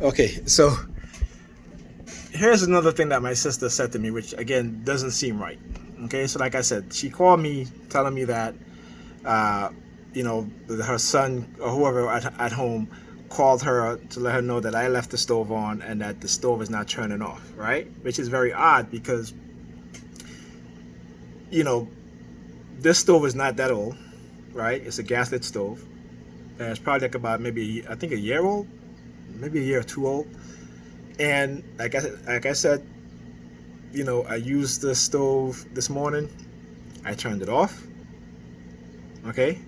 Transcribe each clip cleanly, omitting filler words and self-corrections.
Okay, so here's another thing that my sister said to me, which again doesn't seem right. Okay, so like I said, she called me telling me that, uh, her son or whoever at home called her to let her know that I left the stove on and that the stove is not turning off, right? Which is very odd because, you know, this stove is not that old, right? It's a gaslit stove. And it's probably like about maybe, I think, a year old, maybe a year or two old. And like I said, I used the stove this morning. I turned it off. Okay,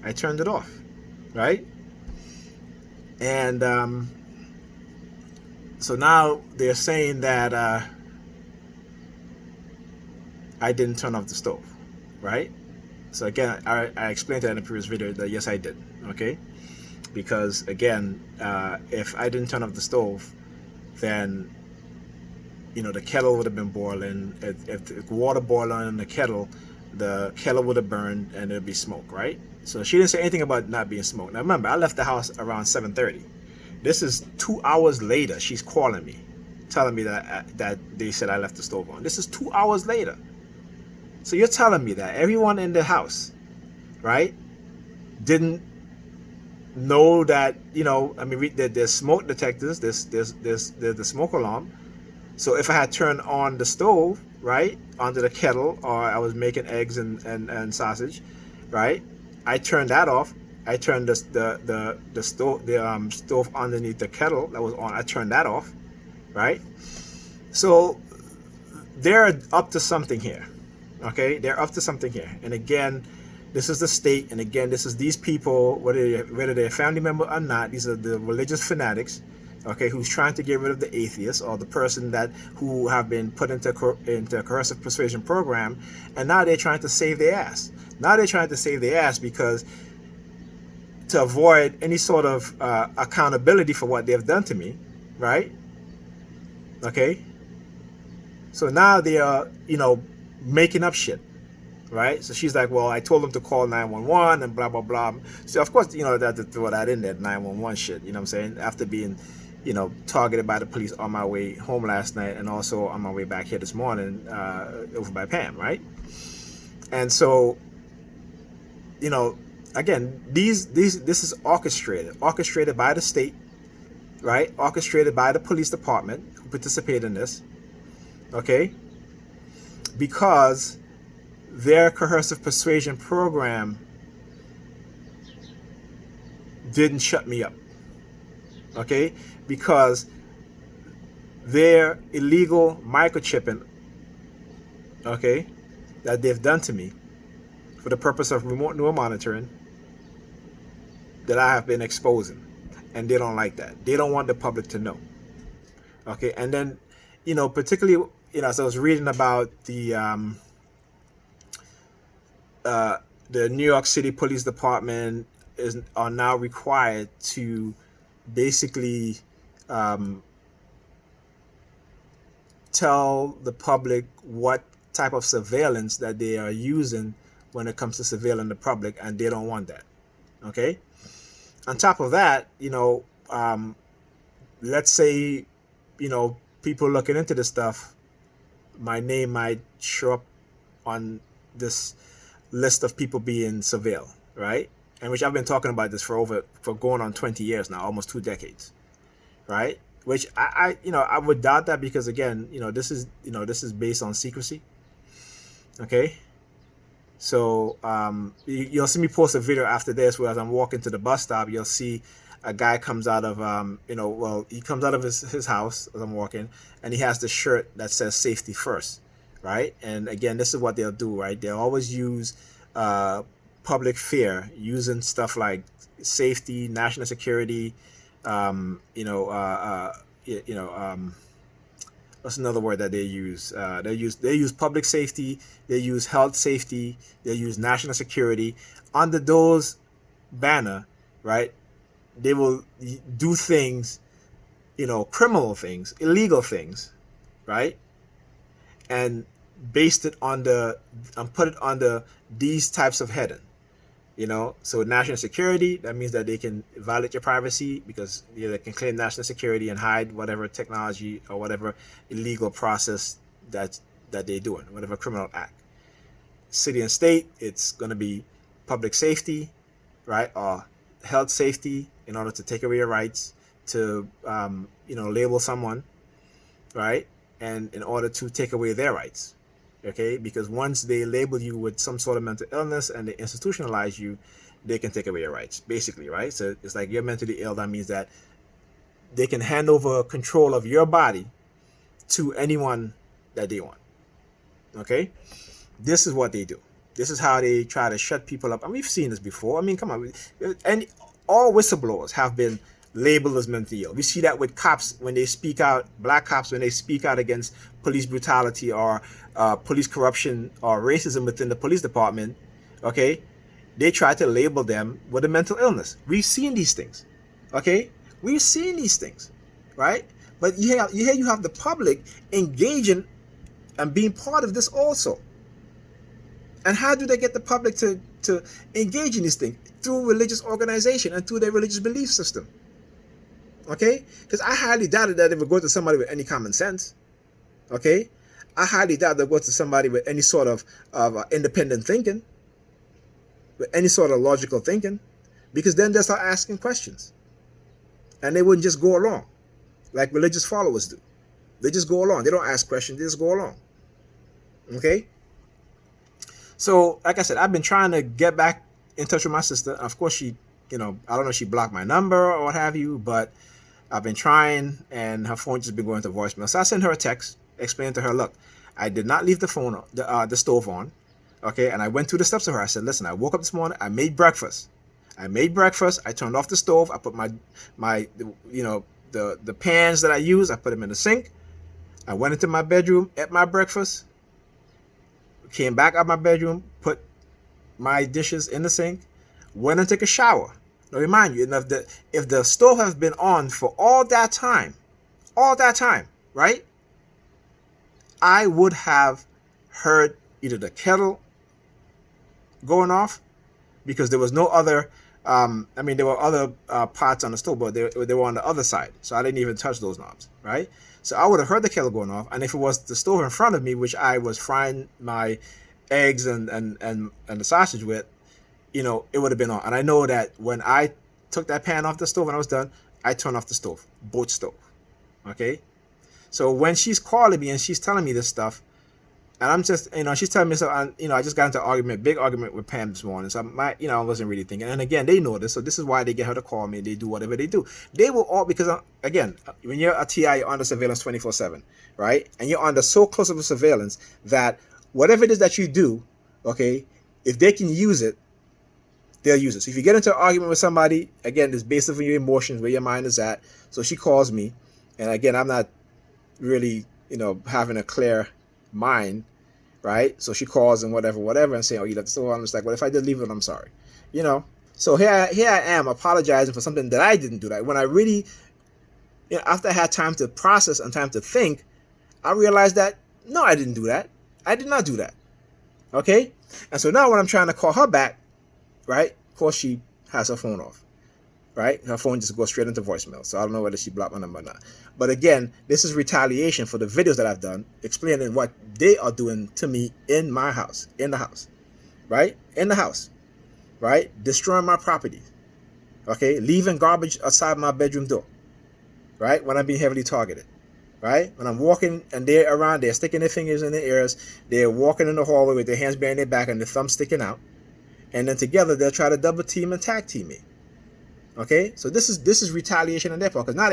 I turned it off, right? And so now they're saying that I didn't turn off the stove, right? So again, I explained that in the previous video that yes, I did. Okay, because again, if I didn't turn off the stove, then the kettle would have been boiling. If the water boiling in the kettle would have burned and there'd be smoke, right? So she didn't say anything about not being smoke. Now remember, I left the house around 7:30. This is 2 hours later. She's calling me, telling me that they said I left the stove on. This is 2 hours later. So you're telling me that everyone in the house, right, didn't know that I mean, there's smoke detectors. There's the smoke alarm. So if I had turned on the stove, right, onto the kettle, or I was making eggs and sausage, right, I turned that off. I turned the stove underneath the kettle that was on. I turned that off, right. So they're up to something here. Okay, they're up to something here. And again, this is the state, and again, this is these people, whether they're a family member or not. These are the religious fanatics, okay, who's trying to get rid of the atheist or the person who have been put into a coercive persuasion program, and now they're trying to save their ass. Now they're trying to save their ass because to avoid any sort of accountability for what they've done to me, right? Okay, so now they are, making up shit. Right, so she's like, well, I told them to call 911 and blah blah blah. So of course, that to throw that in there, 911 shit. You know what I'm saying? After being, targeted by the police on my way home last night, and also on my way back here this morning, over by Pam, right? And so, again, this is orchestrated by the state, right? Orchestrated by the police department who participated in this, okay? Because their coercive persuasion program didn't shut me up, okay? Because their illegal microchipping, okay, that they've done to me for the purpose of remote neural monitoring, that I have been exposing, and they don't like that. They don't want the public to know, okay? And then, particularly, as I was reading about the New York City Police Department are now required to basically tell the public what type of surveillance that they are using when it comes to surveilling the public, and they don't want that. Okay. On top of that, let's say, people looking into this stuff, my name might show up on this list of people being surveilled, right? And which I've been talking about this for going on 20 years now, almost 2 decades, right? Which I would doubt that, because again, this is based on secrecy, okay? So you'll see me post a video after this where, as I'm walking to the bus stop, you'll see a guy comes out of he comes out of his house as I'm walking, and he has the shirt that says "Safety First," right? And again, this is what they'll do, right? They'll always use public fear, using stuff like safety, national security, what's another word that they use? They use public safety, they use health safety, they use national security. Under those banner, right? They will do things, criminal things, illegal things, right? And based it on and put it under these types of heading, You know, so national security, that means that they can violate your privacy because they can claim national security and hide whatever technology or whatever illegal process that they're doing, whatever criminal act. City and state, it's going to be public safety, right, or health safety, in order to take away your rights to label someone, right, and in order to take away their rights. Okay, because once they label you with some sort of mental illness and they institutionalize you, they can take away your rights, basically, right? So it's like you're mentally ill. That means that they can hand over control of your body to anyone that they want. Okay, this is what they do. This is how they try to shut people up. And we've seen this before. I mean, come on, and all whistleblowers have been labeled as mentally ill. We see that with cops when they speak out, black cops when they speak out against police brutality or police corruption or racism within the police department. Okay, they try to label them with a mental illness. We've seen these things. Okay, we've seen these things, right? But you have the public engaging and being part of this also. And how do they get the public to engage in these things? Through religious organization and through their religious belief system. Okay? Because I highly doubt that they would go to somebody with any common sense. Okay? I highly doubt they'll go to somebody with any sort of independent thinking, with any sort of logical thinking, because then they'll start asking questions. And they wouldn't just go along like religious followers do. They just go along. They don't ask questions. They just go along. Okay? So, like I said, I've been trying to get back in touch with my sister. Of course, she, I don't know if she blocked my number or what have you, but I've been trying, and her phone just been going to voicemail. So I sent her a text, explaining to her, look, I did not leave the phone, the stove on, okay? And I went through the steps of her. I said, listen, I woke up this morning, I made breakfast. I turned off the stove, I put my the pans that I use, I put them in the sink. I went into my bedroom, ate my breakfast, came back out my bedroom, put my dishes in the sink, went and took a shower. Now remind you, if the stove has been on for all that time, right, I would have heard either the kettle going off, because there was no other, there were other pots on the stove, but they were on the other side, so I didn't even touch those knobs, right? So I would have heard the kettle going off, and if it was the stove in front of me, which I was frying my eggs and the sausage with, it would have been on. And I know that when I took that pan off the stove and I was done, I turned off the stove, both stove. Okay? So when she's calling me and she's telling me this stuff, and I'm just, she's telling me so, and, I just got into an big argument with Pam this morning. So I wasn't really thinking. And again, they know this. So this is why they get her to call me. They do whatever they do. They will all, because again, when you're a TI, you're under surveillance 24/7, right? And you're under so close of a surveillance that whatever it is that you do, okay, if they can use it, they'll use it. So if you get into an argument with somebody, again, it's based on your emotions, where your mind is at. So she calls me, and again, I'm not really, having a clear mind, right? So she calls and whatever, and saying, oh, you left the stove on. I'm just like, well, if I did leave it, I'm sorry, So here I am apologizing for something that I didn't do. That when I really, after I had time to process and time to think, I realized that, no, I didn't do that. I did not do that. Okay? And so now when I'm trying to call her back, right, of course she has her phone off, right? Her phone just goes straight into voicemail. So I don't know whether she blocked my number or not. But again, this is retaliation for the videos that I've done, explaining what they are doing to me in my house, in the house, right? In the house, right? Destroying my property, okay? Leaving garbage outside my bedroom door, right? When I'm being heavily targeted. Right? When I'm walking and they're around, they're sticking their fingers in their ears, they're walking in the hallway with their hands behind their back and their thumbs sticking out. And then together they'll try to double team and tag team me. Okay? So this is retaliation on their part. Because now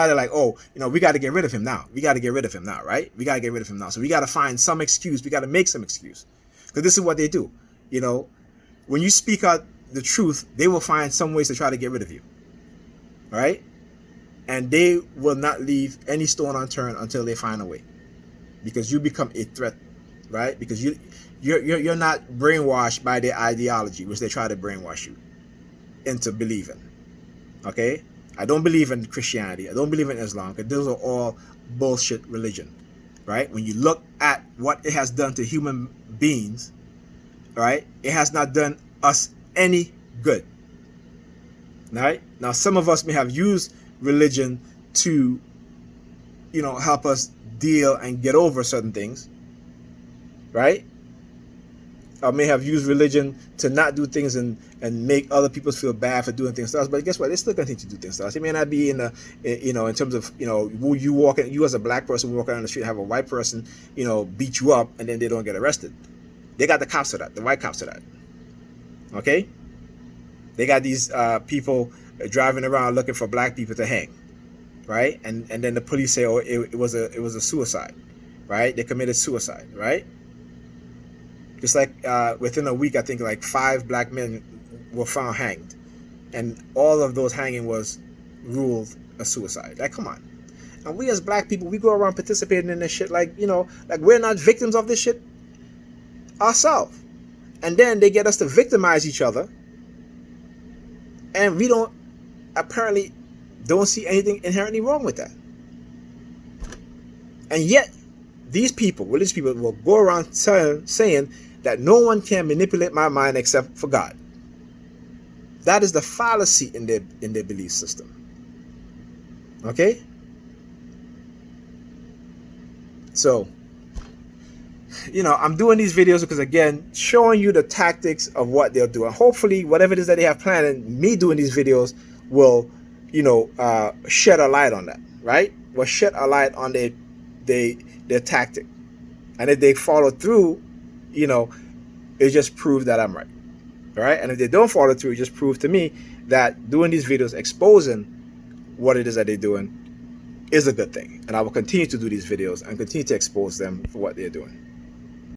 they're like, oh, we got to get rid of him now. We got to get rid of him now, right? We got to get rid of him now. So we got to find some excuse. We got to make some excuse. Because this is what they do. When you speak out the truth, they will find some ways to try to get rid of you. Right? And they will not leave any stone unturned until they find a way, because you become a threat, right? Because you're not brainwashed by their ideology, which they try to brainwash you into believing. Okay, I don't believe in Christianity. I don't believe in Islam, because those are all bullshit religion, right? When you look at what it has done to human beings, right, it has not done us any good. Right? Now, some of us may have used religion to, help us deal and get over certain things, right? Or may have used religion to not do things and make other people feel bad for doing things to us. But guess what? They still continue to do things to us. It may not be in terms of, you as a black person walking down the street, have a white person, beat you up and then they don't get arrested. They got the cops for that, the white cops for that. Okay? They got these people driving around looking for black people to hang, right? And then the police say, oh, it was a suicide, right? They committed suicide, right? Just like within a week, I think like 5 black men were found hanged, and all of those hanging was ruled a suicide. Like, come on. And we as black people, we go around participating in this shit like we're not victims of this shit ourselves. And then they get us to victimize each other, and we apparently don't see anything inherently wrong with that. And yet, these people, religious people, will go around saying that no one can manipulate my mind except for God. That is the fallacy in their belief system. Okay? So, I'm doing these videos because, again, showing you the tactics of what they'll do. And hopefully, whatever it is that they have planned, and me doing these videos will, shed a light on that, right? Will shed a light on their tactic. And if they follow through, it just proves that I'm right. All right? And if they don't follow through, it just proves to me that doing these videos, exposing what it is that they're doing, is a good thing. And I will continue to do these videos and continue to expose them for what they're doing.